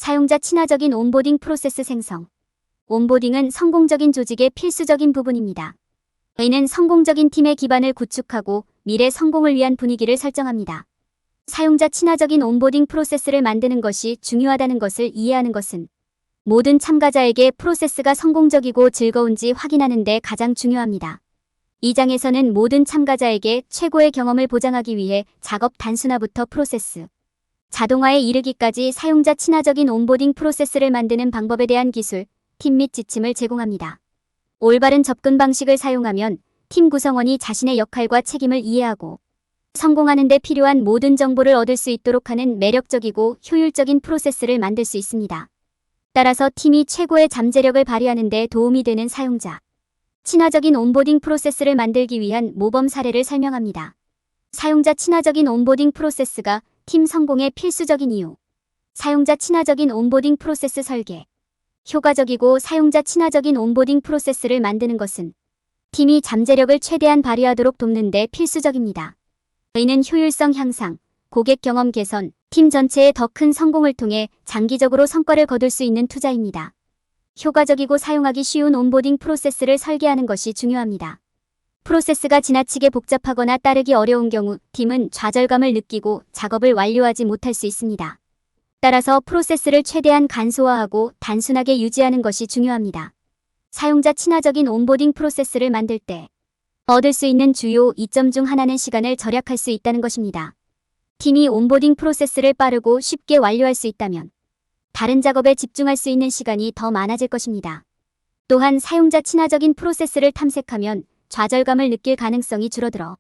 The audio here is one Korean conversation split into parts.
사용자 친화적인 온보딩 프로세스 생성. 온보딩은 성공적인 조직의 필수적인 부분입니다. 이는 성공적인 팀의 기반을 구축하고 미래 성공을 위한 분위기를 설정합니다. 사용자 친화적인 온보딩 프로세스를 만드는 것이 중요하다는 것을 이해하는 것은 모든 참가자에게 프로세스가 성공적이고 즐거운지 확인하는 데 가장 중요합니다. 이 장에서는 모든 참가자에게 최고의 경험을 보장하기 위해 작업 단순화부터 프로세스 자동화에 이르기까지 사용자 친화적인 온보딩 프로세스를 만드는 방법에 대한 기술, 팁 및 지침을 제공합니다. 올바른 접근 방식을 사용하면 팀 구성원이 자신의 역할과 책임을 이해하고 성공하는 데 필요한 모든 정보를 얻을 수 있도록 하는 매력적이고 효율적인 프로세스를 만들 수 있습니다. 따라서 팀이 최고의 잠재력을 발휘하는 데 도움이 되는 사용자 친화적인 온보딩 프로세스를 만들기 위한 모범 사례를 설명합니다. 사용자 친화적인 온보딩 프로세스가 팀 성공의 필수적인 이유. 사용자 친화적인 온보딩 프로세스 설계. 효과적이고 사용자 친화적인 온보딩 프로세스를 만드는 것은 팀이 잠재력을 최대한 발휘하도록 돕는 데 필수적입니다. 이는 효율성 향상, 고객 경험 개선, 팀 전체의 더 큰 성공을 통해 장기적으로 성과를 거둘 수 있는 투자입니다. 효과적이고 사용하기 쉬운 온보딩 프로세스를 설계하는 것이 중요합니다. 프로세스가 지나치게 복잡하거나 따르기 어려운 경우 팀은 좌절감을 느끼고 작업을 완료하지 못할 수 있습니다. 따라서 프로세스를 최대한 간소화하고 단순하게 유지하는 것이 중요합니다. 사용자 친화적인 온보딩 프로세스를 만들 때 얻을 수 있는 주요 이점 중 하나는 시간을 절약할 수 있다는 것입니다. 팀이 온보딩 프로세스를 빠르고 쉽게 완료할 수 있다면 다른 작업에 집중할 수 있는 시간이 더 많아질 것입니다. 또한 사용자 친화적인 프로세스를 탐색하면 좌절감을 느낄 가능성이 줄어들어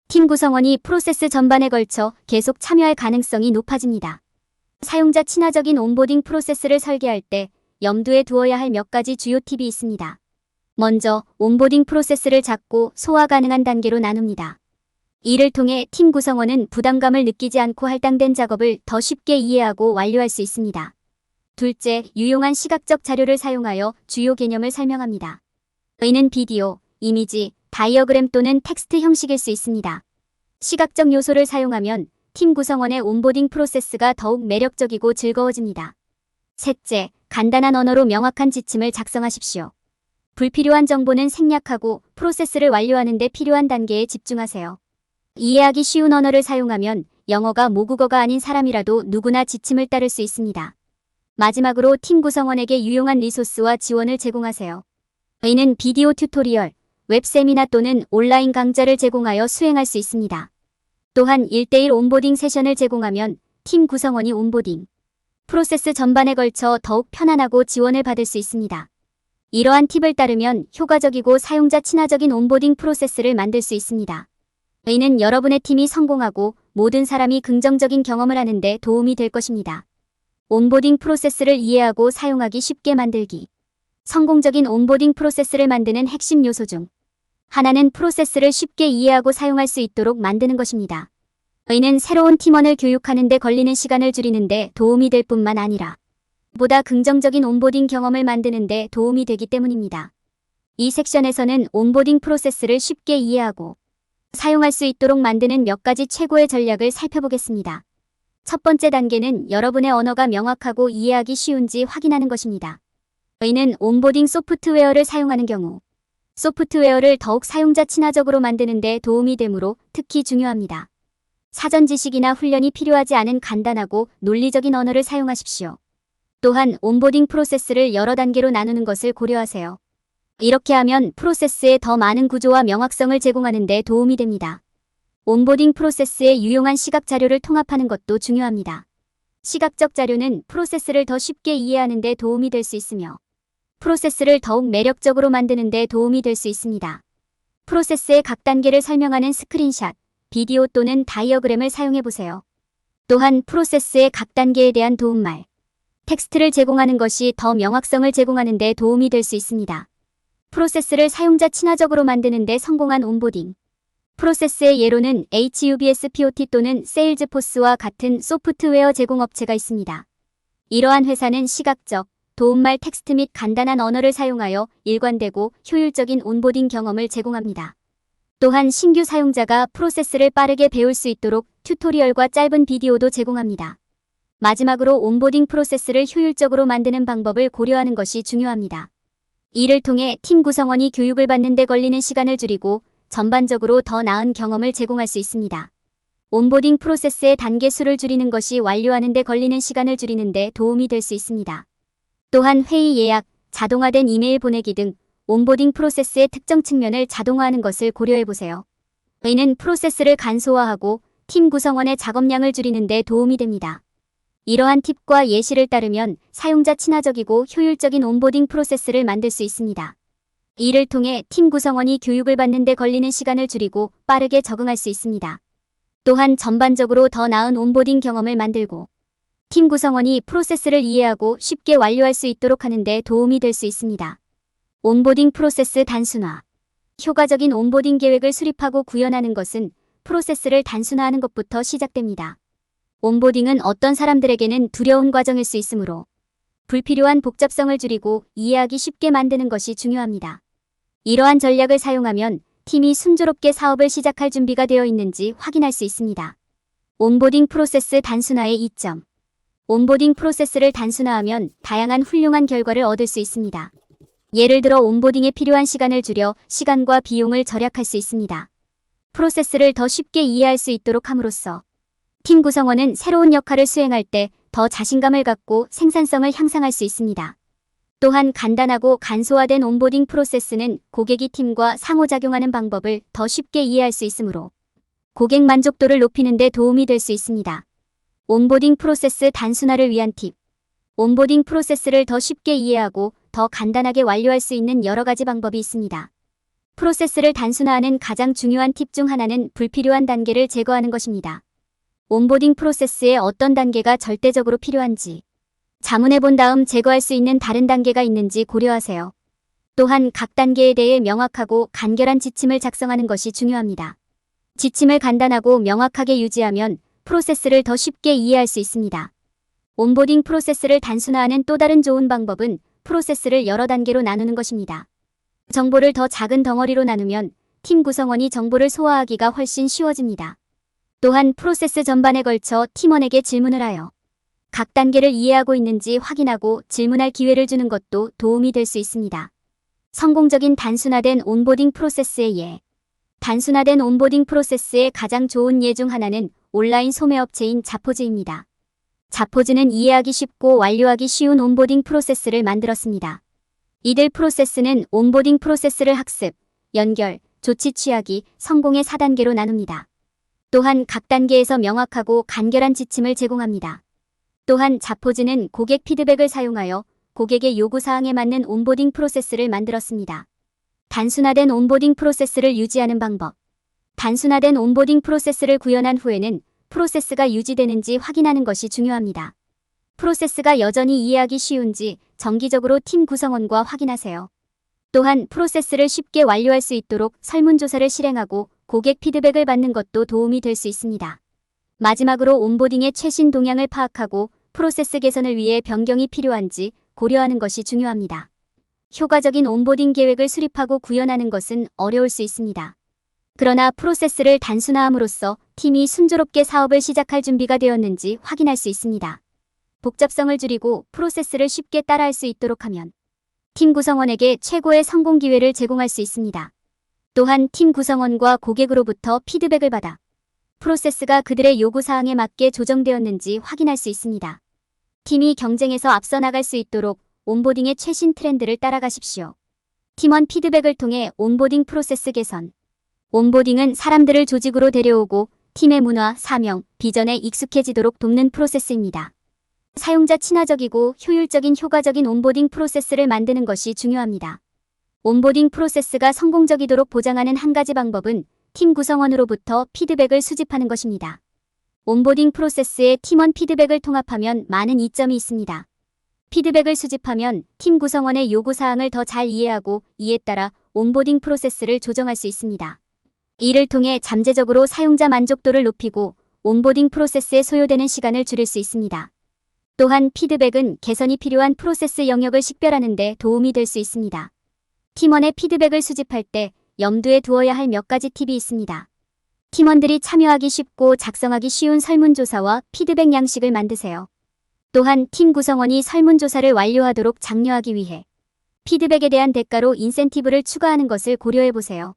팀 구성원이 프로세스 전반에 걸쳐 계속 참여할 가능성이 높아집니다. 사용자 친화적인 온보딩 프로세스를 설계할 때 염두에 두어야 할 몇 가지 주요 팁이 있습니다. 먼저 온보딩 프로세스를 작고 소화 가능한 단계로 나눕니다. 이를 통해 팀 구성원은 부담감을 느끼지 않고 할당된 작업을 더 쉽게 이해하고 완료할 수 있습니다. 둘째, 유용한 시각적 자료를 사용하여 주요 개념을 설명합니다. 이는 비디오, 이미지, 다이어그램 또는 텍스트 형식일 수 있습니다. 시각적 요소를 사용하면 팀 구성원의 온보딩 프로세스가 더욱 매력적이고 즐거워집니다. 셋째, 간단한 언어로 명확한 지침을 작성하십시오. 불필요한 정보는 생략하고 프로세스를 완료하는 데 필요한 단계에 집중하세요. 이해하기 쉬운 언어를 사용하면 영어가 모국어가 아닌 사람이라도 누구나 지침을 따를 수 있습니다. 마지막으로 팀 구성원에게 유용한 리소스와 지원을 제공하세요. 이는 비디오 튜토리얼, 웹 세미나 또는 온라인 강좌를 제공하여 수행할 수 있습니다. 또한 1:1 온보딩 세션을 제공하면 팀 구성원이 온보딩 프로세스 전반에 걸쳐 더욱 편안하고 지원을 받을 수 있습니다. 이러한 팁을 따르면 효과적이고 사용자 친화적인 온보딩 프로세스를 만들 수 있습니다. 이는 여러분의 팀이 성공하고 모든 사람이 긍정적인 경험을 하는 데 도움이 될 것입니다. 온보딩 프로세스를 이해하고 사용하기 쉽게 만들기. 성공적인 온보딩 프로세스를 만드는 핵심 요소 중 하나는 프로세스를 쉽게 이해하고 사용할 수 있도록 만드는 것입니다. 이는 새로운 팀원을 교육하는 데 걸리는 시간을 줄이는 데 도움이 될 뿐만 아니라 보다 긍정적인 온보딩 경험을 만드는 데 도움이 되기 때문입니다. 이 섹션에서는 온보딩 프로세스를 쉽게 이해하고 사용할 수 있도록 만드는 몇 가지 최고의 전략을 살펴보겠습니다. 첫 번째 단계는 여러분의 언어가 명확하고 이해하기 쉬운지 확인하는 것입니다. 이는 온보딩 소프트웨어를 사용하는 경우 소프트웨어를 더욱 사용자 친화적으로 만드는 데 도움이 되므로 특히 중요합니다. 사전 지식이나 훈련이 필요하지 않은 간단하고 논리적인 언어를 사용하십시오. 또한 온보딩 프로세스를 여러 단계로 나누는 것을 고려하세요. 이렇게 하면 프로세스에 더 많은 구조와 명확성을 제공하는 데 도움이 됩니다. 온보딩 프로세스의 유용한 시각 자료를 통합하는 것도 중요합니다. 시각적 자료는 프로세스를 더 쉽게 이해하는 데 도움이 될 수 있으며 프로세스를 더욱 매력적으로 만드는 데 도움이 될 수 있습니다. 프로세스의 각 단계를 설명하는 스크린샷, 비디오 또는 다이어그램을 사용해보세요. 또한 프로세스의 각 단계에 대한 도움말, 텍스트를 제공하는 것이 더 명확성을 제공하는 데 도움이 될 수 있습니다. 프로세스를 사용자 친화적으로 만드는 데 성공한 온보딩 프로세스의 예로는 HUBSPOT 또는 세일즈포스와 같은 소프트웨어 제공업체가 있습니다. 이러한 회사는 시각적, 도움말 텍스트 및 간단한 언어를 사용하여 일관되고 효율적인 온보딩 경험을 제공합니다. 또한 신규 사용자가 프로세스를 빠르게 배울 수 있도록 튜토리얼과 짧은 비디오도 제공합니다. 마지막으로 온보딩 프로세스를 효율적으로 만드는 방법을 고려하는 것이 중요합니다. 이를 통해 팀 구성원이 교육을 받는 데 걸리는 시간을 줄이고 전반적으로 더 나은 경험을 제공할 수 있습니다. 온보딩 프로세스의 단계 수를 줄이는 것이 완료하는 데 걸리는 시간을 줄이는 데 도움이 될 수 있습니다. 또한 회의 예약, 자동화된 이메일 보내기 등 온보딩 프로세스의 특정 측면을 자동화하는 것을 고려해보세요. 이는 프로세스를 간소화하고 팀 구성원의 작업량을 줄이는 데 도움이 됩니다. 이러한 팁과 예시를 따르면 사용자 친화적이고 효율적인 온보딩 프로세스를 만들 수 있습니다. 이를 통해 팀 구성원이 교육을 받는 데 걸리는 시간을 줄이고 빠르게 적응할 수 있습니다. 또한 전반적으로 더 나은 온보딩 경험을 만들고 팀 구성원이 프로세스를 이해하고 쉽게 완료할 수 있도록 하는 데 도움이 될 수 있습니다. 온보딩 프로세스 단순화. 효과적인 온보딩 계획을 수립하고 구현하는 것은 프로세스를 단순화하는 것부터 시작됩니다. 온보딩은 어떤 사람들에게는 두려운 과정일 수 있으므로 불필요한 복잡성을 줄이고 이해하기 쉽게 만드는 것이 중요합니다. 이러한 전략을 사용하면 팀이 순조롭게 사업을 시작할 준비가 되어 있는지 확인할 수 있습니다. 온보딩 프로세스 단순화의 이점. 온보딩 프로세스를 단순화하면 다양한 훌륭한 결과를 얻을 수 있습니다. 예를 들어 온보딩에 필요한 시간을 줄여 시간과 비용을 절약할 수 있습니다. 프로세스를 더 쉽게 이해할 수 있도록 함으로써 팀 구성원은 새로운 역할을 수행할 때 더 자신감을 갖고 생산성을 향상할 수 있습니다. 또한 간단하고 간소화된 온보딩 프로세스는 고객이 팀과 상호작용하는 방법을 더 쉽게 이해할 수 있으므로 고객 만족도를 높이는 데 도움이 될 수 있습니다. 온보딩 프로세스 단순화를 위한 팁. 온보딩 프로세스를 더 쉽게 이해하고 더 간단하게 완료할 수 있는 여러 가지 방법이 있습니다. 프로세스를 단순화하는 가장 중요한 팁 중 하나는 불필요한 단계를 제거하는 것입니다. 온보딩 프로세스의 어떤 단계가 절대적으로 필요한지 자문해 본 다음 제거할 수 있는 다른 단계가 있는지 고려하세요. 또한 각 단계에 대해 명확하고 간결한 지침을 작성하는 것이 중요합니다. 지침을 간단하고 명확하게 유지하면 프로세스를 더 쉽게 이해할 수 있습니다. 온보딩 프로세스를 단순화하는 또 다른 좋은 방법은 프로세스를 여러 단계로 나누는 것입니다. 정보를 더 작은 덩어리로 나누면 팀 구성원이 정보를 소화하기가 훨씬 쉬워집니다. 또한 프로세스 전반에 걸쳐 팀원에게 질문을 하여 각 단계를 이해하고 있는지 확인하고 질문할 기회를 주는 것도 도움이 될 수 있습니다. 성공적인 단순화된 온보딩 프로세스의 예. 단순화된 온보딩 프로세스의 가장 좋은 예 중 하나는 온라인 소매업체인 자포즈입니다. 자포즈는 이해하기 쉽고 완료하기 쉬운 온보딩 프로세스를 만들었습니다. 이들 프로세스는 온보딩 프로세스를 학습, 연결, 조치 취하기, 성공의 4단계로 나눕니다. 또한 각 단계에서 명확하고 간결한 지침을 제공합니다. 또한 자포즈는 고객 피드백을 사용하여 고객의 요구사항에 맞는 온보딩 프로세스를 만들었습니다. 단순화된 온보딩 프로세스를 유지하는 방법. 단순화된 온보딩 프로세스를 구현한 후에는 프로세스가 유지되는지 확인하는 것이 중요합니다. 프로세스가 여전히 이해하기 쉬운지 정기적으로 팀 구성원과 확인하세요. 또한 프로세스를 쉽게 완료할 수 있도록 설문조사를 실행하고 고객 피드백을 받는 것도 도움이 될 수 있습니다. 마지막으로 온보딩의 최신 동향을 파악하고 프로세스 개선을 위해 변경이 필요한지 고려하는 것이 중요합니다. 효과적인 온보딩 계획을 수립하고 구현하는 것은 어려울 수 있습니다. 그러나 프로세스를 단순화함으로써 팀이 순조롭게 사업을 시작할 준비가 되었는지 확인할 수 있습니다. 복잡성을 줄이고 프로세스를 쉽게 따라할 수 있도록 하면 팀 구성원에게 최고의 성공 기회를 제공할 수 있습니다. 또한 팀 구성원과 고객으로부터 피드백을 받아 프로세스가 그들의 요구사항에 맞게 조정되었는지 확인할 수 있습니다. 팀이 경쟁에서 앞서 나갈 수 있도록 온보딩의 최신 트렌드를 따라가십시오. 팀원 피드백을 통해 온보딩 프로세스 개선. 온보딩은 사람들을 조직으로 데려오고 팀의 문화, 사명, 비전에 익숙해지도록 돕는 프로세스입니다. 사용자 친화적이고 효과적인 온보딩 프로세스를 만드는 것이 중요합니다. 온보딩 프로세스가 성공적이도록 보장하는 한 가지 방법은 팀 구성원으로부터 피드백을 수집하는 것입니다. 온보딩 프로세스에 팀원 피드백을 통합하면 많은 이점이 있습니다. 피드백을 수집하면 팀 구성원의 요구사항을 더 잘 이해하고 이에 따라 온보딩 프로세스를 조정할 수 있습니다. 이를 통해 잠재적으로 사용자 만족도를 높이고 온보딩 프로세스에 소요되는 시간을 줄일 수 있습니다. 또한 피드백은 개선이 필요한 프로세스 영역을 식별하는 데 도움이 될 수 있습니다. 팀원의 피드백을 수집할 때 염두에 두어야 할 몇 가지 팁이 있습니다. 팀원들이 참여하기 쉽고 작성하기 쉬운 설문조사와 피드백 양식을 만드세요. 또한 팀 구성원이 설문조사를 완료하도록 장려하기 위해 피드백에 대한 대가로 인센티브를 추가하는 것을 고려해보세요.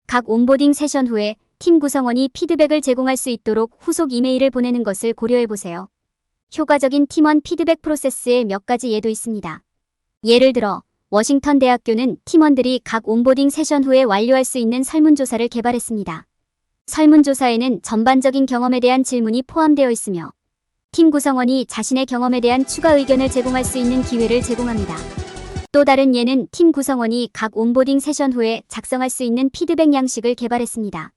각 온보딩 세션 후에 팀 구성원이 피드백을 제공할 수 있도록 후속 이메일을 보내는 것을 고려해보세요. 효과적인 팀원 피드백 프로세스에 몇 가지 예도 있습니다. 예를 들어 워싱턴 대학교는 팀원들이 각 온보딩 세션 후에 완료할 수 있는 설문조사를 개발했습니다. 설문조사에는 전반적인 경험에 대한 질문이 포함되어 있으며 팀 구성원이 자신의 경험에 대한 추가 의견을 제공할 수 있는 기회를 제공합니다. 또 다른 예는 팀 구성원이 각 온보딩 세션 후에 작성할 수 있는 피드백 양식을 개발했습니다.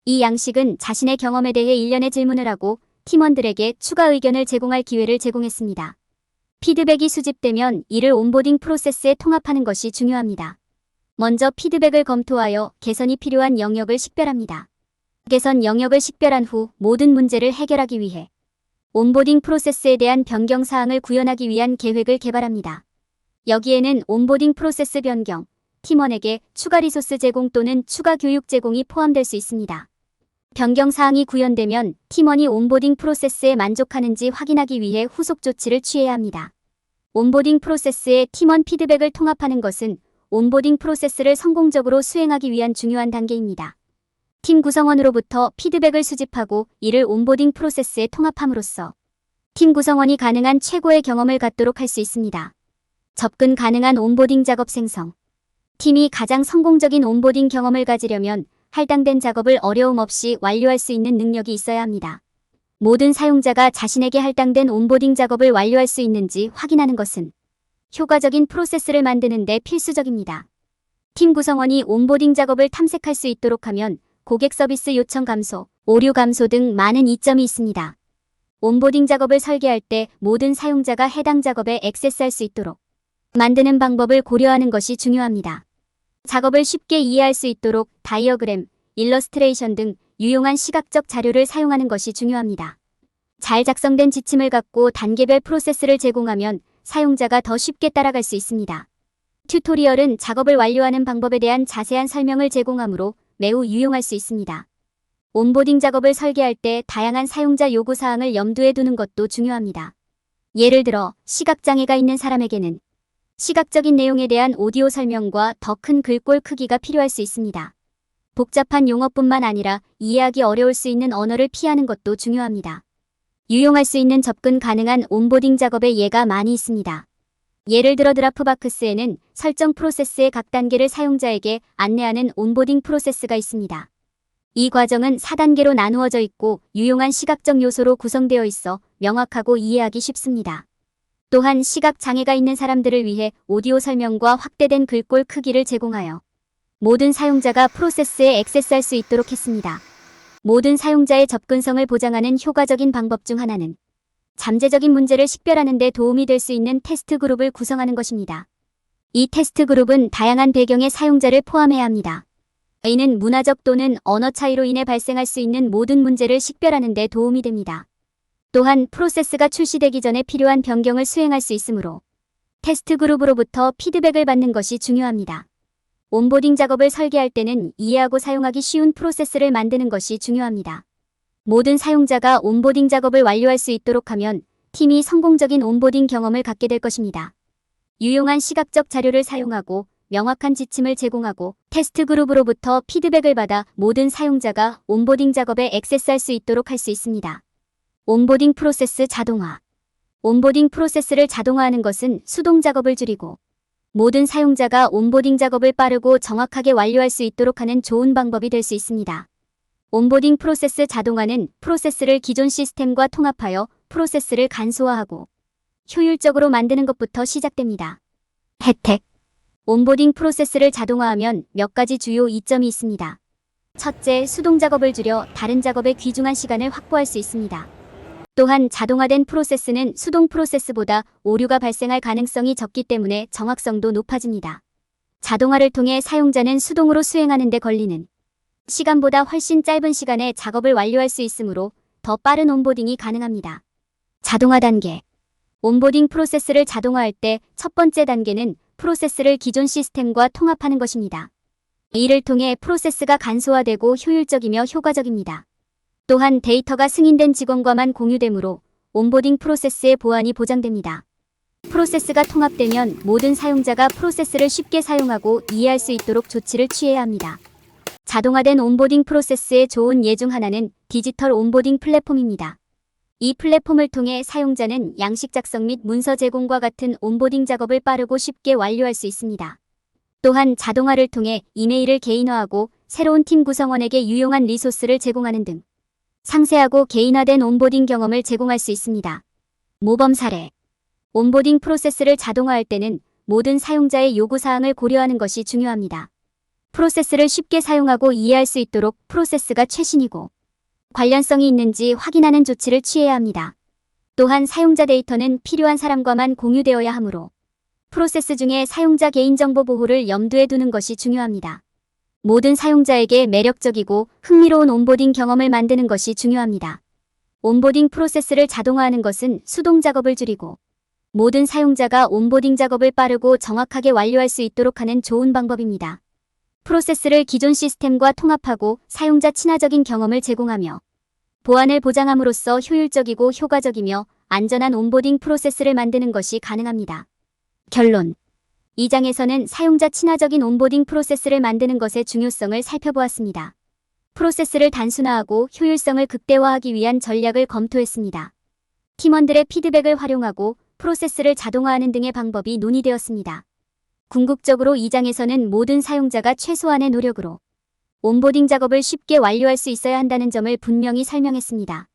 이 양식은 자신의 경험에 대해 일련의 질문을 하고 팀원들에게 추가 의견을 제공할 기회를 제공했습니다. 피드백이 수집되면 이를 온보딩 프로세스에 통합하는 것이 중요합니다. 먼저 피드백을 검토하여 개선이 필요한 영역을 식별합니다. 개선 영역을 식별한 후 모든 문제를 해결하기 위해 온보딩 프로세스에 대한 변경 사항을 구현하기 위한 계획을 개발합니다. 여기에는 온보딩 프로세스 변경, 팀원에게 추가 리소스 제공 또는 추가 교육 제공이 포함될 수 있습니다. 변경 사항이 구현되면 팀원이 온보딩 프로세스에 만족하는지 확인하기 위해 후속 조치를 취해야 합니다. 온보딩 프로세스에 팀원 피드백을 통합하는 것은 온보딩 프로세스를 성공적으로 수행하기 위한 중요한 단계입니다. 팀 구성원으로부터 피드백을 수집하고 이를 온보딩 프로세스에 통합함으로써 팀 구성원이 가능한 최고의 경험을 갖도록 할 수 있습니다. 접근 가능한 온보딩 작업 생성. 팀이 가장 성공적인 온보딩 경험을 가지려면 할당된 작업을 어려움 없이 완료할 수 있는 능력이 있어야 합니다. 모든 사용자가 자신에게 할당된 온보딩 작업을 완료할 수 있는지 확인하는 것은 효과적인 프로세스를 만드는 데 필수적입니다. 팀 구성원이 온보딩 작업을 탐색할 수 있도록 하면 고객 서비스 요청 감소, 오류 감소 등 많은 이점이 있습니다. 온보딩 작업을 설계할 때 모든 사용자가 해당 작업에 액세스할 수 있도록 만드는 방법을 고려하는 것이 중요합니다. 작업을 쉽게 이해할 수 있도록 다이어그램, 일러스트레이션 등 유용한 시각적 자료를 사용하는 것이 중요합니다. 잘 작성된 지침을 갖고 단계별 프로세스를 제공하면 사용자가 더 쉽게 따라갈 수 있습니다. 튜토리얼은 작업을 완료하는 방법에 대한 자세한 설명을 제공하므로 매우 유용할 수 있습니다. 온보딩 작업을 설계할 때 다양한 사용자 요구사항을 염두에 두는 것도 중요합니다. 예를 들어 시각장애가 있는 사람에게는 시각적인 내용에 대한 오디오 설명과 더 큰 글꼴 크기가 필요할 수 있습니다. 복잡한 용어뿐만 아니라 이해하기 어려울 수 있는 언어를 피하는 것도 중요합니다. 유용할 수 있는 접근 가능한 온보딩 작업의 예가 많이 있습니다. 예를 들어 드랍박스에는 설정 프로세스의 각 단계를 사용자에게 안내하는 온보딩 프로세스가 있습니다. 이 과정은 4단계로 나누어져 있고 유용한 시각적 요소로 구성되어 있어 명확하고 이해하기 쉽습니다. 또한 시각 장애가 있는 사람들을 위해 오디오 설명과 확대된 글꼴 크기를 제공하여 모든 사용자가 프로세스에 액세스할 수 있도록 했습니다. 모든 사용자의 접근성을 보장하는 효과적인 방법 중 하나는 잠재적인 문제를 식별하는 데 도움이 될 수 있는 테스트 그룹을 구성하는 것입니다. 이 테스트 그룹은 다양한 배경의 사용자를 포함해야 합니다. 이는 문화적 또는 언어 차이로 인해 발생할 수 있는 모든 문제를 식별하는 데 도움이 됩니다. 또한 프로세스가 출시되기 전에 필요한 변경을 수행할 수 있으므로 테스트 그룹으로부터 피드백을 받는 것이 중요합니다. 온보딩 작업을 설계할 때는 이해하고 사용하기 쉬운 프로세스를 만드는 것이 중요합니다. 모든 사용자가 온보딩 작업을 완료할 수 있도록 하면 팀이 성공적인 온보딩 경험을 갖게 될 것입니다. 유용한 시각적 자료를 사용하고 명확한 지침을 제공하고 테스트 그룹으로부터 피드백을 받아 모든 사용자가 온보딩 작업에 액세스할 수 있도록 할 수 있습니다. 온보딩 프로세스 자동화. 온보딩 프로세스를 자동화하는 것은 수동 작업을 줄이고 모든 사용자가 온보딩 작업을 빠르고 정확하게 완료할 수 있도록 하는 좋은 방법이 될 수 있습니다. 온보딩 프로세스 자동화는 프로세스를 기존 시스템과 통합하여 프로세스를 간소화하고 효율적으로 만드는 것부터 시작됩니다. 혜택. 온보딩 프로세스를 자동화하면 몇 가지 주요 이점이 있습니다. 첫째, 수동 작업을 줄여 다른 작업에 귀중한 시간을 확보할 수 있습니다. 또한 자동화된 프로세스는 수동 프로세스보다 오류가 발생할 가능성이 적기 때문에 정확성도 높아집니다. 자동화를 통해 사용자는 수동으로 수행하는 데 걸리는 시간보다 훨씬 짧은 시간에 작업을 완료할 수 있으므로 더 빠른 온보딩이 가능합니다. 자동화 단계. 온보딩 프로세스를 자동화할 때 첫 번째 단계는 프로세스를 기존 시스템과 통합하는 것입니다. 이를 통해 프로세스가 간소화되고 효율적이며 효과적입니다. 또한 데이터가 승인된 직원과만 공유되므로 온보딩 프로세스의 보안이 보장됩니다. 프로세스가 통합되면 모든 사용자가 프로세스를 쉽게 사용하고 이해할 수 있도록 조치를 취해야 합니다. 자동화된 온보딩 프로세스의 좋은 예 중 하나는 디지털 온보딩 플랫폼입니다. 이 플랫폼을 통해 사용자는 양식 작성 및 문서 제공과 같은 온보딩 작업을 빠르고 쉽게 완료할 수 있습니다. 또한 자동화를 통해 이메일을 개인화하고 새로운 팀 구성원에게 유용한 리소스를 제공하는 등 상세하고 개인화된 온보딩 경험을 제공할 수 있습니다. 모범 사례. 온보딩 프로세스를 자동화할 때는 모든 사용자의 요구사항을 고려하는 것이 중요합니다. 프로세스를 쉽게 사용하고 이해할 수 있도록 프로세스가 최신이고 관련성이 있는지 확인하는 조치를 취해야 합니다. 또한 사용자 데이터는 필요한 사람과만 공유되어야 하므로 프로세스 중에 사용자 개인정보 보호를 염두에 두는 것이 중요합니다. 모든 사용자에게 매력적이고 흥미로운 온보딩 경험을 만드는 것이 중요합니다. 온보딩 프로세스를 자동화하는 것은 수동 작업을 줄이고 모든 사용자가 온보딩 작업을 빠르고 정확하게 완료할 수 있도록 하는 좋은 방법입니다. 프로세스를 기존 시스템과 통합하고 사용자 친화적인 경험을 제공하며 보안을 보장함으로써 효율적이고 효과적이며 안전한 온보딩 프로세스를 만드는 것이 가능합니다. 결론. 이 장에서는 사용자 친화적인 온보딩 프로세스를 만드는 것의 중요성을 살펴보았습니다. 프로세스를 단순화하고 효율성을 극대화하기 위한 전략을 검토했습니다. 팀원들의 피드백을 활용하고 프로세스를 자동화하는 등의 방법이 논의되었습니다. 궁극적으로 이 장에서는 모든 사용자가 최소한의 노력으로 온보딩 작업을 쉽게 완료할 수 있어야 한다는 점을 분명히 설명했습니다.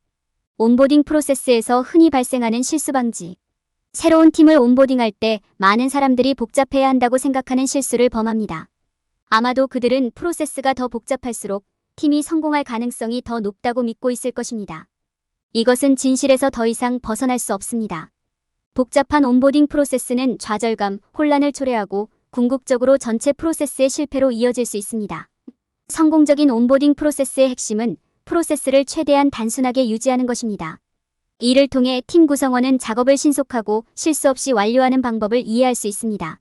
온보딩 프로세스에서 흔히 발생하는 실수 방지. 새로운 팀을 온보딩할 때 많은 사람들이 복잡해야 한다고 생각하는 실수를 범합니다. 아마도 그들은 프로세스가 더 복잡할수록 팀이 성공할 가능성이 더 높다고 믿고 있을 것입니다. 이것은 진실에서 더 이상 벗어날 수 없습니다. 복잡한 온보딩 프로세스는 좌절감, 혼란을 초래하고 궁극적으로 전체 프로세스의 실패로 이어질 수 있습니다. 성공적인 온보딩 프로세스의 핵심은 프로세스를 최대한 단순하게 유지하는 것입니다. 이를 통해 팀 구성원은 작업을 신속하고 실수 없이 완료하는 방법을 이해할 수 있습니다.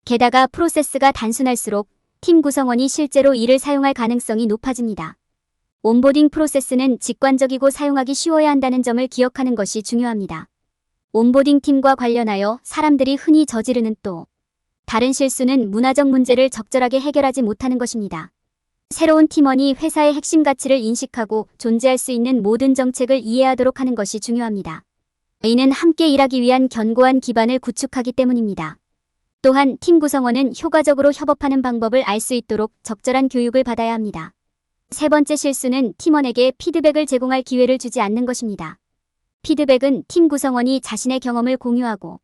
게다가 프로세스가 단순할수록 팀 구성원이 실제로 이를 사용할 가능성이 높아집니다. 온보딩 프로세스는 직관적이고 사용하기 쉬워야 한다는 점을 기억하는 것이 중요합니다. 온보딩 팀과 관련하여 사람들이 흔히 저지르는 또 다른 실수는 문화적 문제를 적절하게 해결하지 못하는 것입니다. 새로운 팀원이 회사의 핵심 가치를 인식하고 존재할 수 있는 모든 정책을 이해하도록 하는 것이 중요합니다. 이는 함께 일하기 위한 견고한 기반을 구축하기 때문입니다. 또한 팀 구성원은 효과적으로 협업하는 방법을 알 수 있도록 적절한 교육을 받아야 합니다. 세 번째 실수는 팀원에게 피드백을 제공할 기회를 주지 않는 것입니다. 피드백은 팀 구성원이 자신의 경험을 공유하고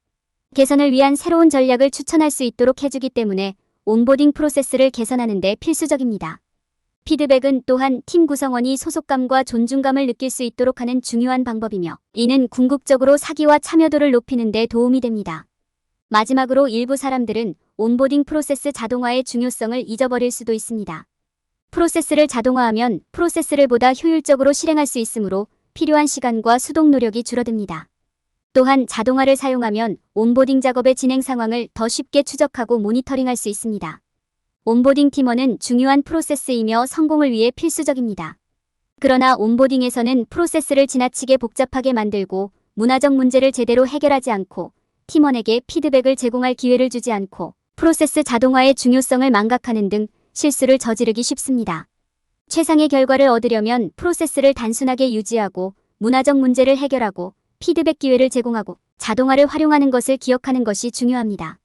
개선을 위한 새로운 전략을 추천할 수 있도록 해주기 때문에 온보딩 프로세스를 개선하는 데 필수적입니다. 피드백은 또한 팀 구성원이 소속감과 존중감을 느낄 수 있도록 하는 중요한 방법이며 이는 궁극적으로 사기와 참여도를 높이는 데 도움이 됩니다. 마지막으로 일부 사람들은 온보딩 프로세스 자동화의 중요성을 잊어버릴 수도 있습니다. 프로세스를 자동화하면 프로세스를 보다 효율적으로 실행할 수 있으므로 필요한 시간과 수동 노력이 줄어듭니다. 또한 자동화를 사용하면 온보딩 작업의 진행 상황을 더 쉽게 추적하고 모니터링할 수 있습니다. 온보딩 팀원은 중요한 프로세스이며 성공을 위해 필수적입니다. 그러나 온보딩에서는 프로세스를 지나치게 복잡하게 만들고 문화적 문제를 제대로 해결하지 않고 팀원에게 피드백을 제공할 기회를 주지 않고 프로세스 자동화의 중요성을 망각하는 등 실수를 저지르기 쉽습니다. 최상의 결과를 얻으려면 프로세스를 단순하게 유지하고 문화적 문제를 해결하고 피드백 기회를 제공하고 자동화를 활용하는 것을 기억하는 것이 중요합니다.